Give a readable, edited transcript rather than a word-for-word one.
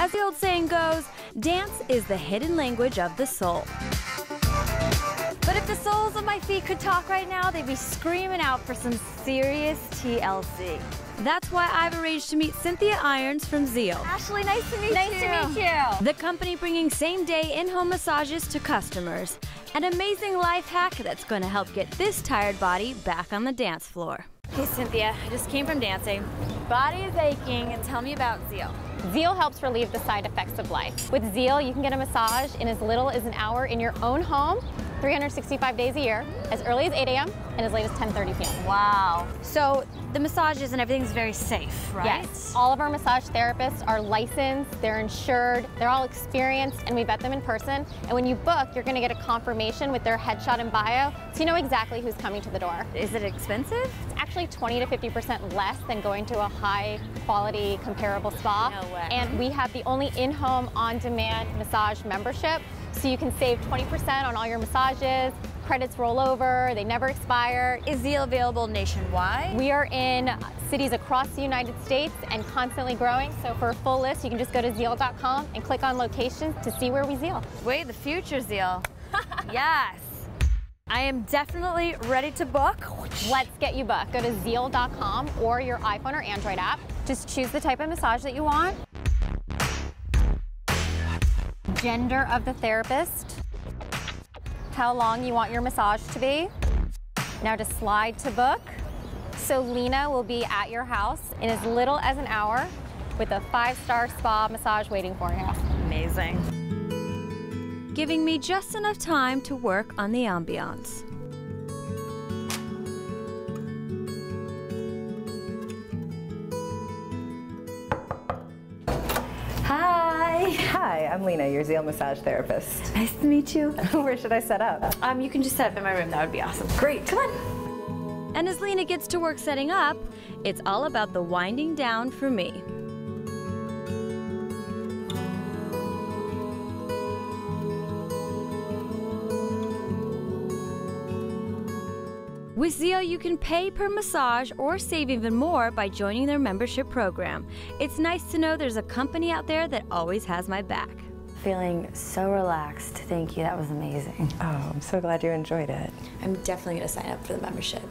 As the old saying goes, dance is the hidden language of the soul. But if the soles of my feet could talk right now, they'd be screaming out for some serious TLC. That's why I've arranged to meet Cynthia Irons from Zeal. Ashley, nice to meet you. Nice to meet you. The company bringing same-day in-home massages to customers. An amazing life hack that's going to help get this tired body back on the dance floor. Hey Cynthia, I just came from dancing. Body is aching, and tell me about Zeal. Zeal helps relieve the side effects of life. With Zeal, you can get a massage in as little as an hour in your own home, 365 days a year, as early as 8 a.m. and as late as 10:30 p.m. Wow. So the massages and everything's very safe, right? Yes. All of our massage therapists are licensed, they're insured, they're all experienced, and we vet them in person. And when you book, you're going to get a confirmation with their headshot and bio, so you know exactly who's coming to the door. Is it expensive? It's actually 20 to 50% less than going to a high-quality comparable spa. No way. And we have the only in-home, on-demand massage membership, so you can save 20% on all your massages. Credits roll over, they never expire. Is Zeal available nationwide? We are in cities across the United States and constantly growing, so for a full list, you can just go to Zeal.com and click on locations to see where we Zeal. Way the future, Zeal. Yes. I am definitely ready to book. Let's get you booked. Go to Zeal.com or your iPhone or Android app. Just choose the type of massage that you want. Gender of the therapist. How long you want your massage to be. Now to slide to book. So Lena will be at your house in as little as an hour with a 5-star spa massage waiting for you. Amazing. Giving me just enough time to work on the ambiance. Hi. Hi, I'm Lena, your Zeal massage therapist. Nice to meet you. Where should I set up? You can just set up in my room. That would be awesome. Great. Come on. And as Lena gets to work setting up, it's all about the winding down for me. With Zeal, you can pay per massage or save even more by joining their membership program. It's nice to know there's a company out there that always has my back. Feeling so relaxed. Thank you. That was amazing. Oh, I'm so glad you enjoyed it. I'm definitely going to sign up for the membership.